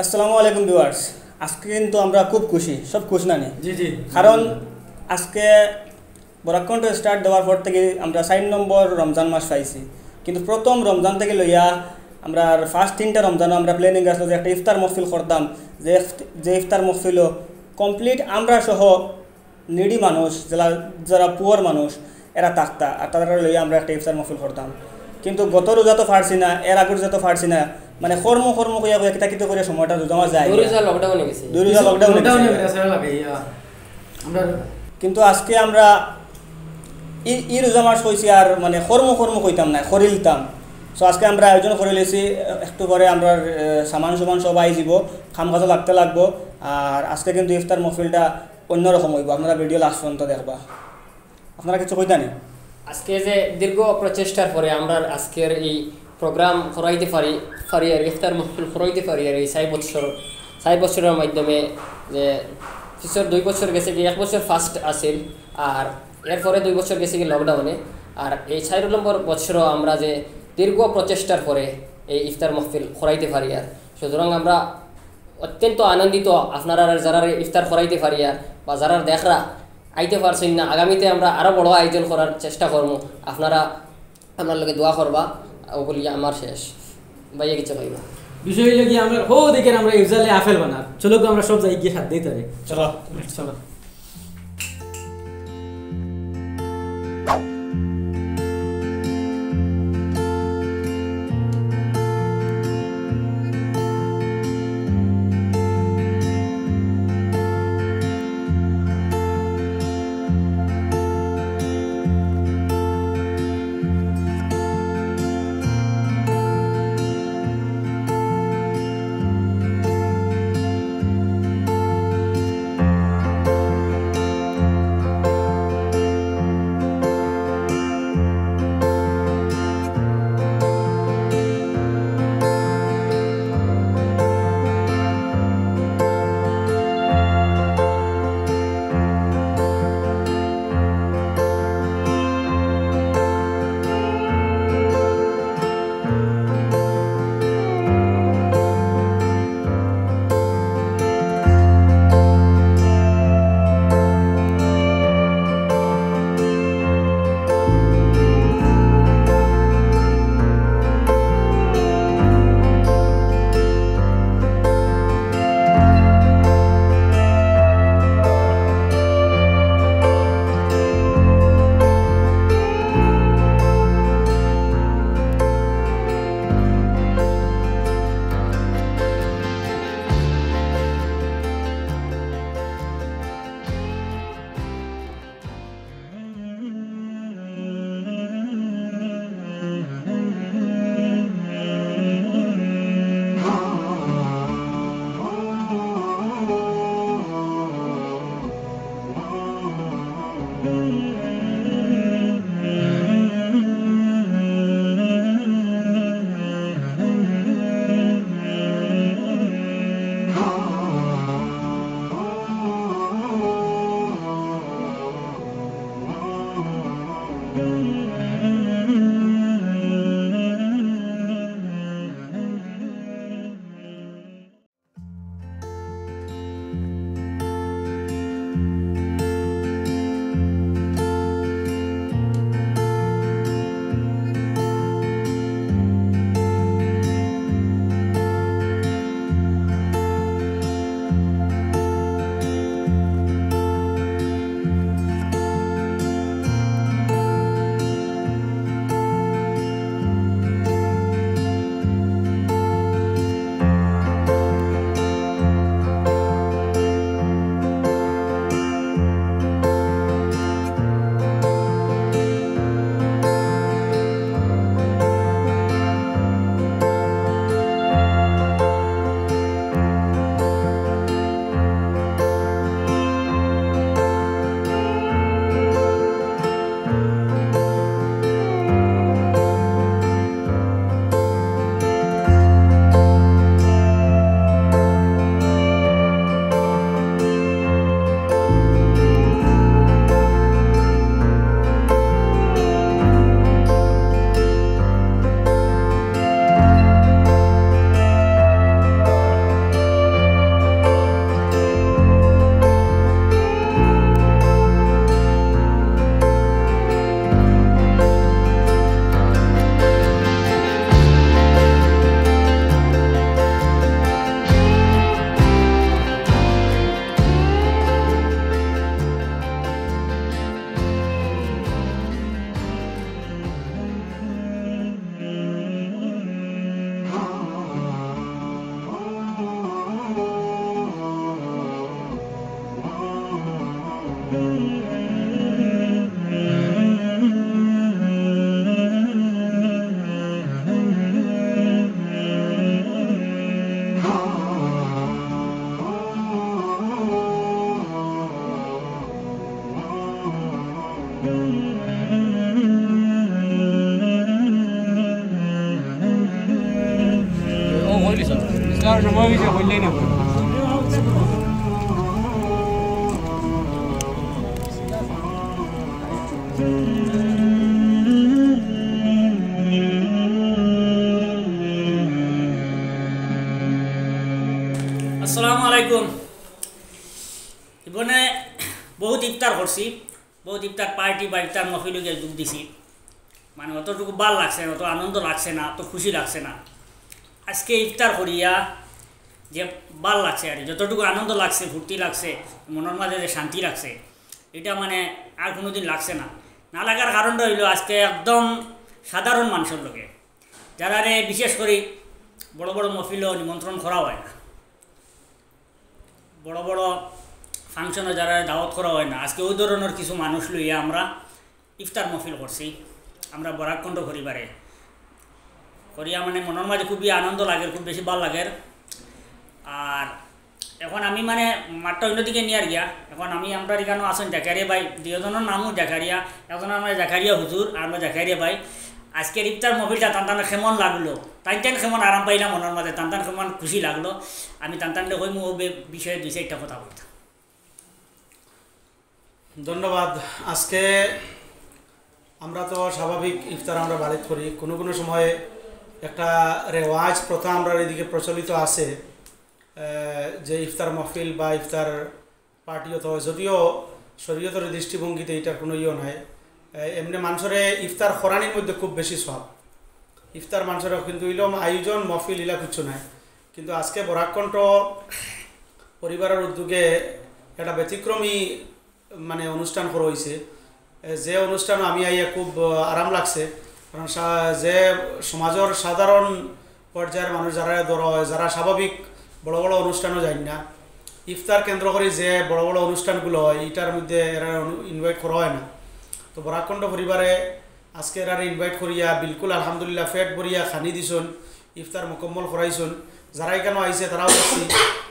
আসসালামু আলাইকুম ভিউয়ার্স। আজকে কিন্তু আমরা খুব খুশি, সব খুশি না নি? জি জি। কারণ আজকে বরাকণ্ঠ স্টার্ট দেওয়ার পর থেকে আমরা 4 নম্বর রমজান মাস পাইছি। কিন্তু প্রথম রমজান থেকে লইয়া আমরা ফার্স্ট 3টা রমজানও আমরা প্ল্যানিং আসলো যে একটা ইফতার মহফিল করতাম, যে ইফতার মহফিলও কমপ্লিট আমরা সহ নিডি মানুষ, যারা পুয়ার মানুষ এরা থাকতা, আর তারা লইয়া আমরা একটা ইফতার মহফিল করতাম। কিন্তু গত রোজা তো পারছি না, এর আগের রোজা তো পারছি না, মানে কর্ম কইয়া কিতা কিতা করে সময়টা জমা যায়। দুই রোজা লকডাউনে গেছে। আমরা কিন্তু আজকে আমরা ই রোজা মাস হয়েছি আর মানে কর্ম কইতাম না, করিলতাম। সো আজকে আমরা আয়োজন করে লেছি, একটু পরে আমরা সামান সবাই যাব, খাম কাজও লাগবো। আর আজকে কিন্তু ইফতার মহফিলটা অন্যরকম হইব, আপনারা ভিডিও লাস্ট পর্যন্ত দেখবা। আপনারা কিছু কইতা নি? আজকে যে দীর্ঘ প্রচেষ্টার পরে আমরা আজকের এই প্রোগ্রাম করাইতে পারি আর ইফতার মহফিল করাইতে পারি আর এই 4 বছরের মাধ্যমে যে পিছর 2 বছর গেছে কি 1 বছর ফার্স্ট আসিল, আর এরপরে 2 বছর গেছে কি লকডাউনে। আর এই 4 নম্বর বছরও আমরা যে দীর্ঘ প্রচেষ্টার পরে এই ইফতার মহফিল করাইতে পারি। আর সুতরাং আমরা অত্যন্ত আনন্দিত আপনারা যারা ইফতার করাইতে পারি আর বা যারা দেখরা আইতে পারছেন না, আগামীতে আমরা আরও বড় আয়োজন করার চেষ্টা করব। আপনারা আপনার লগে দোয়া করবা বলি আমার শেষ ভাইয়া কিছু কইবা। বিষয় হইলো কি আমরা দেখে আমরা ইউজারলি আপেল বানা, চলো আমরা সব যাই গিয়ে হাত দিতে পারি। চলো চলো। বললেই না আসসালামু আলাইকুম। ইবনে বহুত ইফতার করছি, বহুত ইফতার পার্টি বা ইফতার মহফিলকে যোগ দিছি, মানে অতটুকু ভাল লাগছে না, অত আনন্দ লাগছে না, অত খুশি লাগছে না। আজকে ইফতার করিয়া যে ভাল লাগছে আর যতটুকু আনন্দ লাগছে, ফুর্তি লাগছে, মনের মাঝে যে শান্তি লাগছে, এটা মানে আর কোনো দিন লাগছে না। না লাগার কারণটা হইল আজকে একদম সাধারণ মানুষের লোকে, যারা বিশেষ করে বড় বড় মহফিলও নিমন্ত্রণ করা হয় না, বড় বড় ফাংশনে যারা দাওয়াত করা হয় না, আজকে ওই ধরনের কিছু মানুষ লইয়া আমরা ইফতার মহফিল করছি। আমরা বরাকণ্ঠ পরিবারে করিয়া মানে মনের মাঝে খুবই আনন্দ লাগে, খুব বেশি ভালো লাগে। আর এখন আমি মানে মাঠটা অন্যদিকে নিয়ে আর গিয়া, এখন আমরা এখানেও আছেন জাকারিয়া ভাই, দুজনের নামও জাকারিয়া, এখন আমরা জাকারিয়া হুজুর আর আমরা জাকারিয়া ভাই। আজকের ইফতার মহফিলটা টান কেমন লাগলো, টান কেমন আরাম পাইলাম মনের মাঝে, টান কেমন খুশি লাগলো। আমি টান কই মো বিষয়ে দুই চারটা কথা বলতাম। ধন্যবাদ। আজকে আমরা তো স্বাভাবিক ইফতার আমরা বাড়িতে করি, কোনো কোনো সময় একটা রেওয়াজ প্রথা আমরা এদিকে প্রচলিত আছে যে ইফতার মহফিল বা ইফতার পার্টি হতে হয়, যদিও শরীয়তের দৃষ্টিভঙ্গিতে এটার কোনো ইয়ে নাই। এমনি মানুষের ইফতার খরানির মধ্যে খুব বেশি সব ইফতার মানুষের, কিন্তু ইলম আয়োজন মহফিল ইলা কিছু নাই। কিন্তু আজকে বরাকণ্ঠ পরিবারের উদ্যোগে একটা ব্যতিক্রমী মানে অনুষ্ঠান করা হয়েছে, যে অনুষ্ঠান আমি আইয়া খুব আরাম লাগছে। কারণ যে সমাজের সাধারণ পর্যায়ের মানুষ যারা ধরা হয়, যারা স্বাভাবিক বড় বড় অনুষ্ঠানও যায় না, ইফতার কেন্দ্র করে যে বড় বড় অনুষ্ঠানগুলো হয় এটার মধ্যে এরা ইনভাইট করা হয় না। তো বরাকণ্ঠ পরিবারে আজকে এরা ইনভাইট করিয়া বিলকুল আলহামদুলিল্লাহ ফেট ভরিয়া খানি দিছুন, ইফতার মোকাম্মল করাইছুন। যারা এখানে আইছে তারাও দেখছি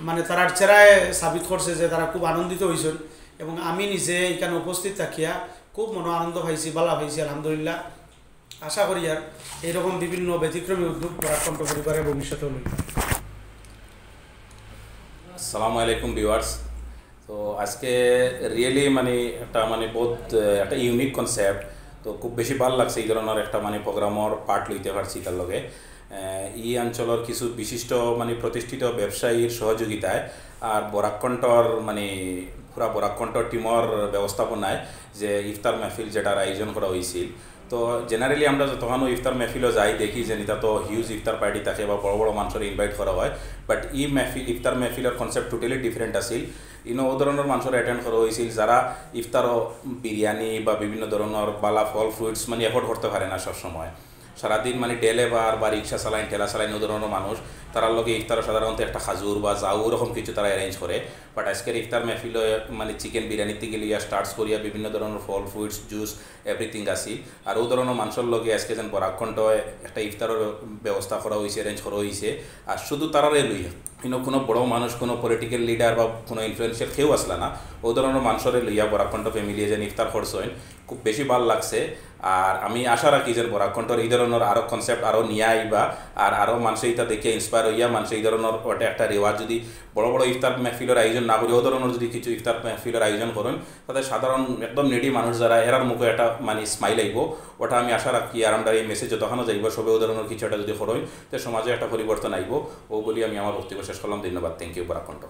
মানে তারার চেরায় সাবিত করছে যে তারা খুব আনন্দিত হয়েছেন, এবং আমি নিজে এখানে উপস্থিত থাকিয়া খুব মনো আনন্দ পাইছি, বালা পাইছি আলহামদুলিল্লাহ। আশা করি আর এইরকম বিভিন্ন ব্যতিক্রমী উদ্যোগ বরাকণ্ঠ পরিবারের ভবিষ্যতে লই। আসসালামু আলাইকুম ভিউয়ার্স। তো আজকে রিয়েলি মানে একটা মানে বহুত একটা ইউনিক কনসেপ্ট, তো খুব বেশি ভালো লাগছে এই ধরনের একটা মানে প্রোগ্রামর পার্ট লইতে পারছি। তার লগে এই অঞ্চলের কিছু বিশিষ্ট মানে প্রতিষ্ঠিত ব্যবসায়ীর সহযোগিতায় আর বরাকণ্ঠর মানে পুরা বরাকণ্ঠ টিমর ব্যবস্থাপনায় যে ইফতার মেহফিল যেটার আয়োজন করা হয়েছিল। তো জেনারেলি আমরা যতক্ষণ ইফতার মেহফিলও যাই দেখি যে নিতা তো হিউজ ইফতার পার্টি থাকে বা বড় বড় মানুষের ইনভাইট করা হয়, বাট ই মেহফিল ইফতার মেহফিলের কনসেপ্ট টোটালি ডিফারেন্ট আছিল। ইনো ও ধরনের মানুষের অ্যাটেন্ড করা হয়েছিল যারা ইফতারও বিরিয়ানি বা বিভিন্ন ধরনের বালা ফল ফ্রুটস মানে এফোর্ড করতে পারে না সবসময়, সারাদিন মানে ডেলেভার বা রিক্সা চালাইন ঠেলা চালাইন ও ধরনের মানুষ, তার লগে ইফতার সাধারণত একটা খাজুর বা যাও ওরকম কিছু তারা অ্যারেঞ্জ করে। বাট আজকের ইফতার মেহফিল মানে চিকেন বিরিয়ানি থেকে লিয়া স্টার্টস করিয়া বিভিন্ন ধরনের ফল ফ্রুটস জুস এভরিথিং আসি। আর ও ধরনের মানুষের লগে আজকে যেন বরাকণ্ঠ একটা ইফতারের ব্যবস্থা করা হয়েছে, অ্যারেঞ্জ করা হয়েছে। আর শুধু তারারে লইয়া কোনো বড় মানুষ, কোনো পলিটিক্যাল লিডার বা কোনো ইনফ্লুয়েন্সিয়াল কেউ আসলা না, ও ধরনের মানুষের লইয়া বরাকণ্ঠ ফ্যামিলি যেন ইফতার করছেন, খুব বেশি ভালো লাগছে। আর আমি আশা রাখি যে বরাকণ্ঠর এই ধরনের আরও কনসেপ্ট আরও নিয়ে আইবা, আর আরও মানুষ এটা দেখে ইন্সপায়ার হইয়া মানুষ এই ধরনের ওটা একটা রেওয়াজ যদি বড় বড় ইফতার মেহফিলের আয়োজন না করি, ও ধরনের যদি কিছু ইফতার মেহফিলের আয়োজন করেন, তাতে সাধারণ একদম নেডি মানুষ যারা এরার মুখে একটা মানে স্মাইল আইব, ওটা আমি আশা রাখি। আর আমরা এই মেসেজ যতক্ষণও যাইব সবে ও ধরনের কিছু একটা যদি করেন তো সমাজে একটা পরিবর্তন আইব, ও বলি আমি আমার বক্তব্য শেষ করলাম। ধন্যবাদ। Thank you বরাকণ্ঠ।